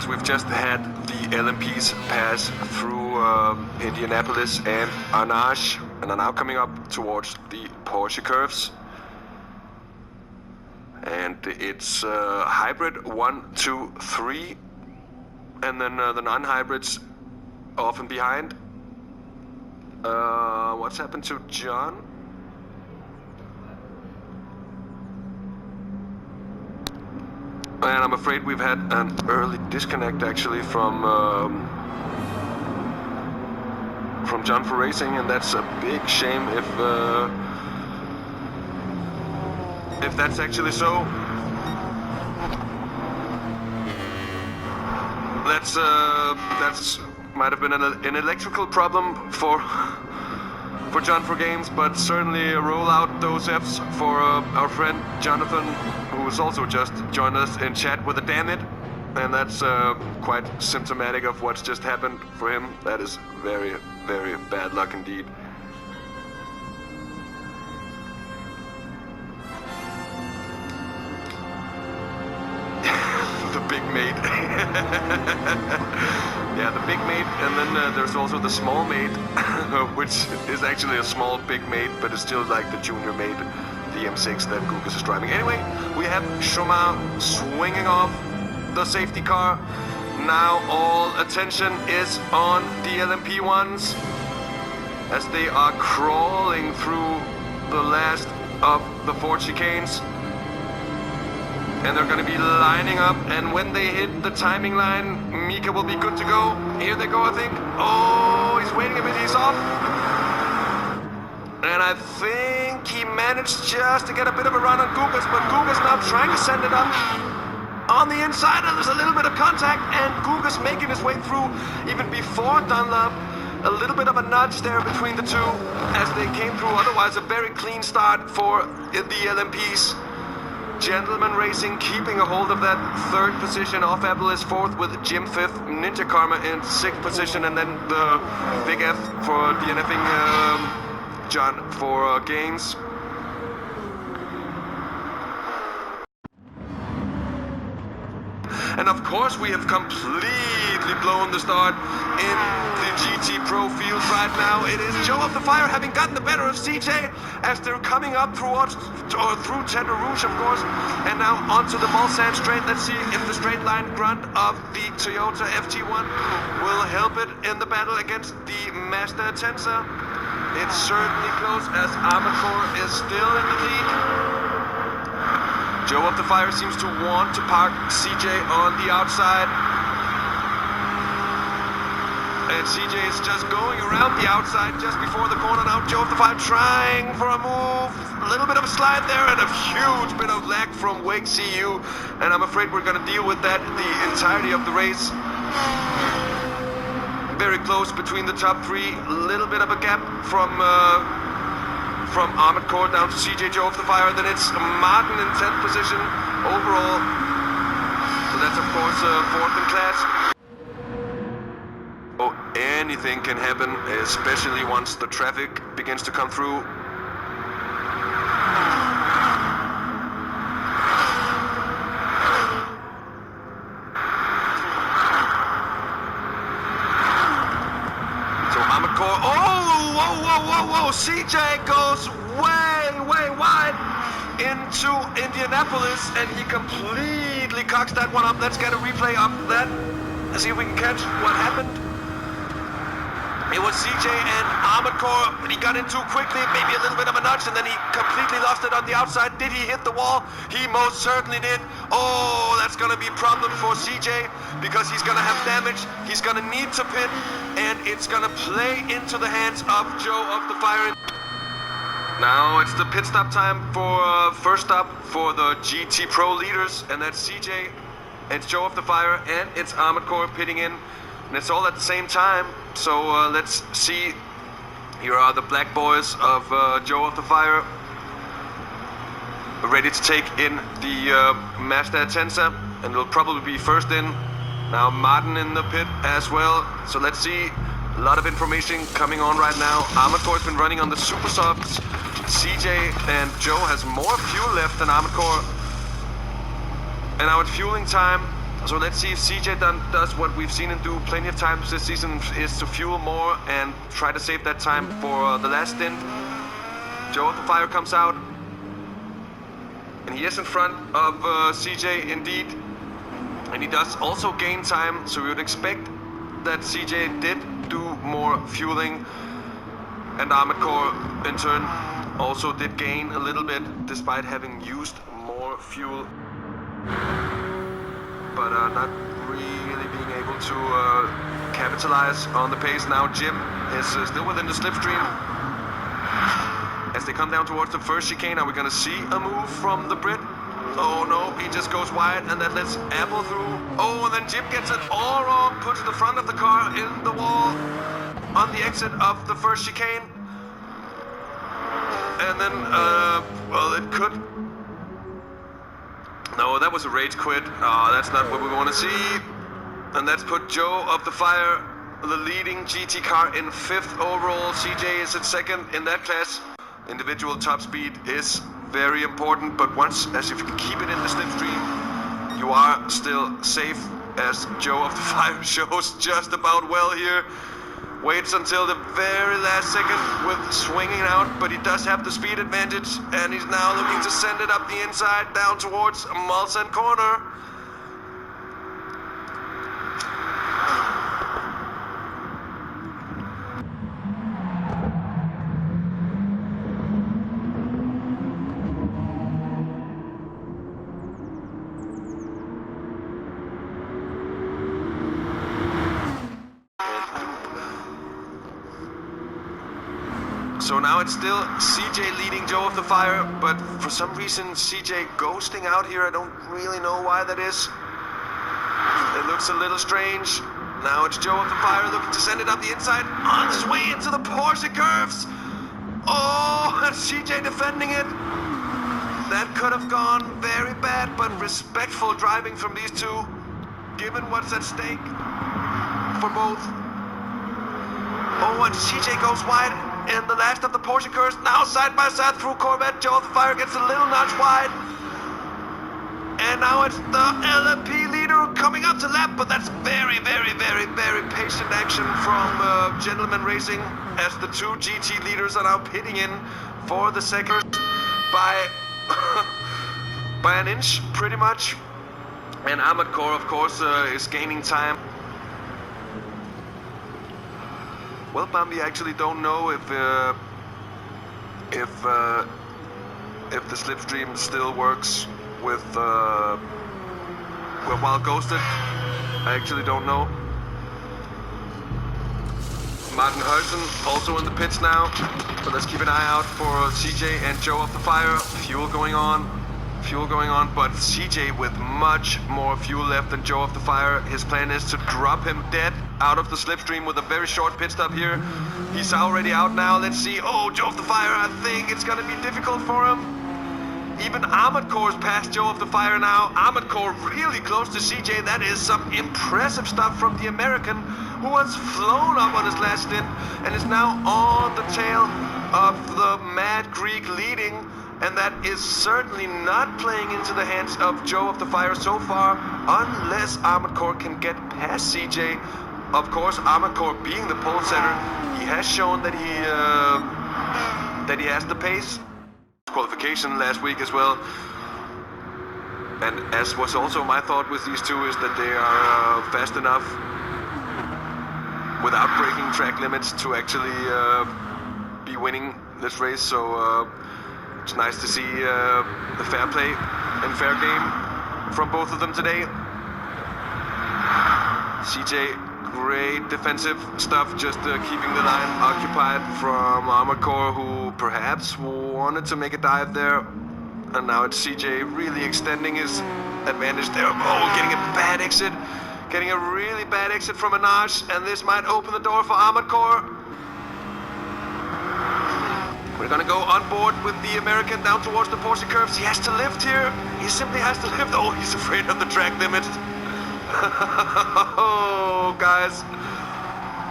as we've just had the LMPs pass through Indianapolis and Arnage, and are now coming up towards the Porsche curves. And it's hybrid 1, 2, 3, and then the non-hybrids often behind. What's happened to John? And I'm afraid we've had an early disconnect actually from John for Racing, and that's a big shame if that's actually so. That's might have been an electrical problem for John for Games, but certainly roll out those Fs for our friend Jonathan, who's also just joined us in chat with a damn it, and that's quite symptomatic of what's just happened for him. That is very, very bad luck indeed. The big mate. Yeah, the big mate, and then there's also the small mate, which is actually a small big mate, but it's still like the junior mate, the M6 that Gugas is driving. Anyway, we have Chomar swinging off the safety car. Now all attention is on the LMP1s as they are crawling through the last of the 4 chicanes. And they're going to be lining up, and when they hit the timing line, Mika will be good to go. Here they go, I think. Oh, he's waiting a bit, he's off. And I think he managed just to get a bit of a run on Gugas, but Gugas now trying to send it up on the inside, and there's a little bit of contact, and Gugas making his way through even before Dunlop. A little bit of a nudge there between the two as they came through. Otherwise, a very clean start for the LMPs. Gentleman Racing keeping a hold of that 3rd position. Off Apple is 4th with Jim 5th, Ninja Karma in 6th position, and then the big F for DNFing John for Games. And of course we have completely blown the start in the GT Pro field right now. It is Joe of the Fire having gotten the better of CJ as they're coming up through Tender Rouge, of course, and now onto the Mulsanne straight. Let's see if the straight line grunt of the Toyota FT1 will help it in the battle against the Mazda Tensa. It's certainly close as Armacore is still in the lead. Joe of the Fire seems to want to park CJ on the outside. And CJ is just going around the outside just before the corner now. Joe of the Fire trying for a move. A little bit of a slide there and a huge bit of lag from Wake CU. And I'm afraid we're going to deal with that the entirety of the race. Very close between the top 3. A little bit of a gap from Armored Core down to CJ Joe of the Fire. Then it's Martin in 10th position overall. So that's of course 4th in class. Oh, anything can happen, especially once the traffic begins to come through. So Armored Core, whoa, CJ goes way wide into Indianapolis, and he completely cocks that one up. Let's get a replay of that. Let's see if we can catch what happened. It was CJ and Armored Core, but he got in too quickly, maybe a little bit of a nudge, and then he completely lost it on the outside. Did he hit the wall? He most certainly did. Oh, that's gonna be a problem for CJ, because he's gonna have damage, he's gonna need to pit, and it's gonna play into the hands of Joe of the Fire. Now it's the pit stop time for first stop for the GT Pro leaders, and that's CJ, it's Joe of the Fire, and it's Armored Core pitting in. And it's all at the same time, so let's see. Here are the black boys of Joe of the Fire, ready to take in the Mazda Tensa, and will probably be first in. Now Martin in the pit as well, so let's see. A lot of information coming on right now. Armored Core has been running on the Super Softs. CJ and Joe has more fuel left than Armored Core. And now it's fueling time. So let's see if CJ does what we've seen him do plenty of times this season, is to fuel more and try to save that time for the last stint. Joe of the Fire comes out. And he is in front of CJ indeed. And he does also gain time, so we would expect that CJ did do more fueling. And Armored Core, in turn, also did gain a little bit, despite having used more fuel. But not really being able to capitalize on the pace. Now Jim is still within the slipstream. As they come down towards the first chicane, are we going to see a move from the Brit? Oh no, he just goes wide, and that lets Apple through. Oh, and then Jim gets it all wrong, puts the front of the car in the wall on the exit of the first chicane. And then, well, it could... No, that was a rage quit. Oh, that's not what we want to see. And that's put Joe of the Fire, the leading GT car, in 5th overall. CJ is at 2nd in that class. Individual top speed is very important, but once, as if you can keep it in the slipstream, you are still safe, as Joe of the Fire shows just about well here. Waits until the very last second with swinging out, but he does have the speed advantage, and he's now looking to send it up the inside down towards Mulsanne corner. So now it's still CJ leading Joe of the Fire, but for some reason CJ ghosting out here. I don't really know why that is. It looks a little strange. Now it's Joe of the Fire looking to send it up the inside on his way into the Porsche curves. Oh, and CJ defending it. That could have gone very bad, but respectful driving from these two, given what's at stake for both. Oh, and CJ goes wide in the last of the Porsche curves. Now side by side through Corvette. Joe of the Fire gets a little notch wide. And now it's the LMP leader coming up to lap, but that's very, very, very, very patient action from Gentleman Racing, as the two GT leaders are now pitting in for the second by by an inch, pretty much. And Armored Core, of course, is gaining time. Well, Bambi, I actually don't know if the slipstream still works with while ghosted. I actually don't know. Martin Hudson also in the pits now, so let's keep an eye out for CJ and Joe of the Fire. Fuel going on, but CJ with much more fuel left than Joe of the Fire. His plan is to drop him dead out of the slipstream with a very short pit stop here. He's already out now. Let's see. Oh, Joe of the Fire, I think it's gonna be difficult for him. Even Armored Core's past Joe of the Fire now. Armored Core really close to CJ. That is some impressive stuff from the American, who was flown up on his last stint and is now on the tail of the Mad Greek leading. And that is certainly not playing into the hands of Joe of the Fire so far, unless Armored Core can get past CJ. Of course, Armored Core being the pole setter, he has shown that he has the pace. Qualification last week as well. And as was also my thought with these two, is that they are fast enough without breaking track limits to actually be winning this race. So it's nice to see the fair play and fair game from both of them today. CJ, great defensive stuff, just keeping the line occupied from Armored Core, who perhaps wanted to make a dive there. And now it's CJ really extending his advantage there. Oh, getting a bad exit. Getting a really bad exit from Minaj, and this might open the door for Armored Core. We're gonna go on board with the American down towards the Porsche curves. He has to lift here. He simply has to lift. Oh, he's afraid of the track limit. Oh, guys.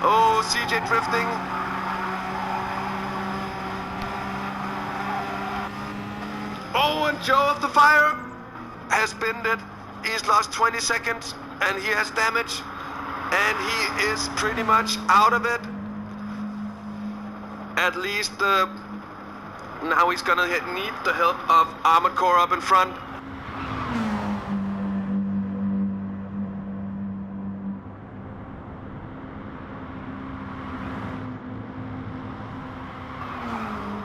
Oh, CJ drifting. Oh, and Joe of the Fire has binned it. He's lost 20 seconds and he has damage. And he is pretty much out of it. At least now he's gonna need the help of Armored Core up in front.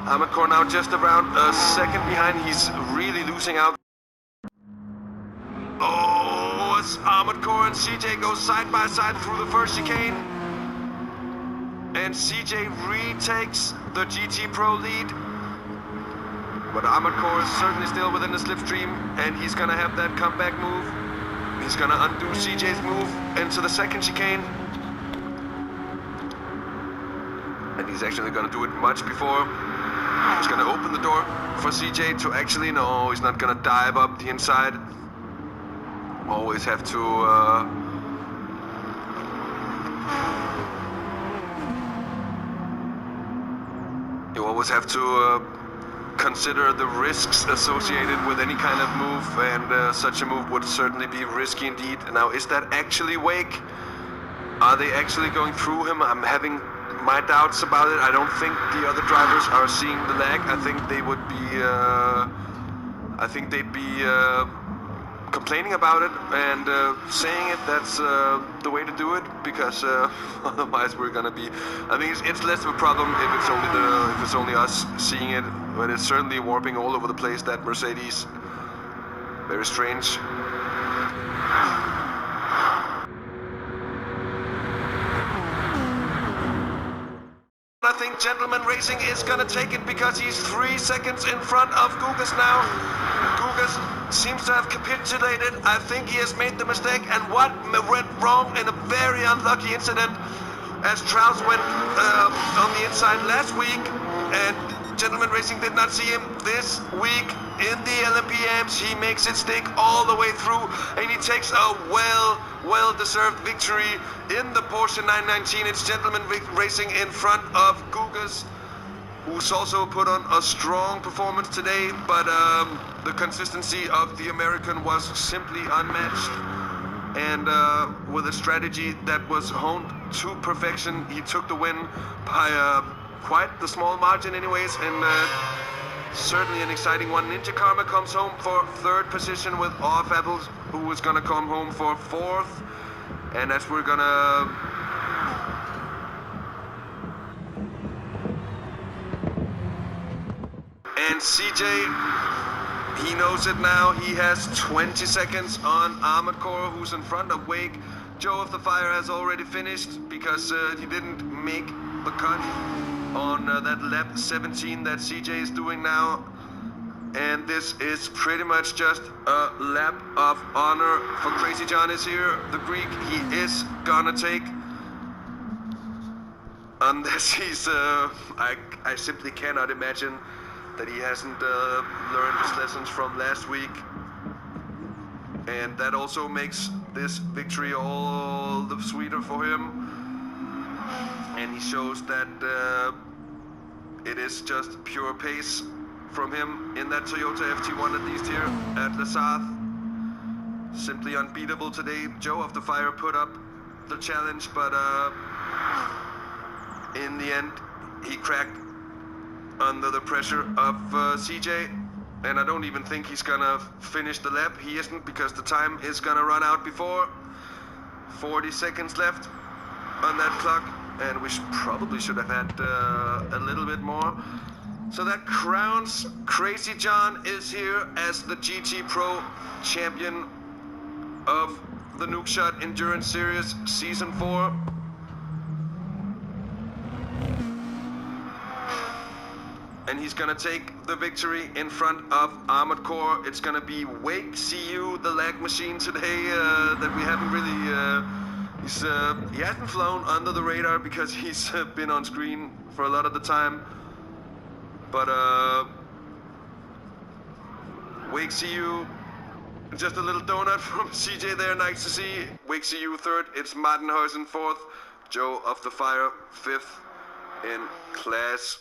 Armored Core now just around a second behind. He's really losing out. Oh, as Armored Core and CJ go side by side through the first chicane. And CJ retakes the GT Pro lead. But Armored Core is certainly still within the slipstream, and he's gonna have that comeback move. He's gonna undo CJ's move into the second chicane. And he's actually gonna do it much before. He's gonna open the door for CJ to actually, no, he's not gonna dive up the inside. Always have to you always have to consider the risks associated with any kind of move, and such a move would certainly be risky indeed. Now, is that actually Wake? Are they actually going through him? I'm having my doubts about it. I don't think the other drivers are seeing the lag. I think they would be they'd be complaining about it and saying it. That's the way to do it, because otherwise we're gonna be, I think it's less of a problem if it's only us seeing it, but it's certainly warping all over the place, that Mercedes. Very strange. I think Gentleman Racing is gonna take it, because he's 3 seconds in front of Gugas now. Gugas seems to have capitulated. I think he has made the mistake, and what went wrong in a very unlucky incident, as Strauss went on the inside last week, and Gentleman Racing did not see him this week in the LMP He makes it stick all the way through, and he takes a well-deserved victory in the Porsche 919. It's Gentleman Racing in front of Gugas, who's also put on a strong performance today, but the consistency of the American was simply unmatched. And with a strategy that was honed to perfection, he took the win by quite the small margin anyways, and certainly an exciting one. Ninja Karma comes home for third position, with Off Apples, who is gonna come home for fourth. And as we're gonna and CJ, he knows it now. He has 20 seconds on Armored Core, who's in front of Wake. Joe of the Fire has already finished, because he didn't make the cut on that lap 17 that CJ is doing now. And this is pretty much just a lap of honor for Crazy John is here. The Greek, he is gonna take, unless he's, I simply cannot imagine that he hasn't learned his lessons from last week. And that also makes this victory all the sweeter for him. And he shows that it is just pure pace from him in that Toyota FT1, at least here at Les Arts. Simply unbeatable today. Joe of the Fire put up the challenge, but in the end he cracked under the pressure of CJ, and I don't even think he's gonna finish the lap. He isn't, because the time is gonna run out before 40 seconds left on that clock, and we probably should have had a little bit more. So that crowns Crazy John is here as the GT Pro champion of the Nukeshot Endurance Series Season 4. And he's gonna take the victory in front of Armored Core. It's gonna be Wake CU, the lag machine today, that we haven't really, he hasn't flown under the radar because he's been on screen for a lot of the time. But Wake CU, just a little donut from CJ there, nice to see. Wake CU third, it's Martin Huysen fourth, Joe of the Fire fifth in class.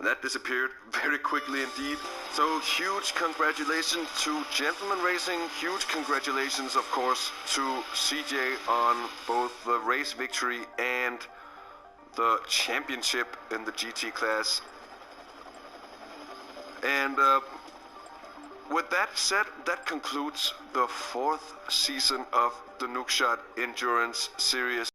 And that disappeared very quickly indeed. So huge congratulations to Gentleman Racing. Huge congratulations, of course, to CJ on both the race victory and the championship in the GT class. And with that said, that concludes the 4th season of the Nukeshot Endurance Series.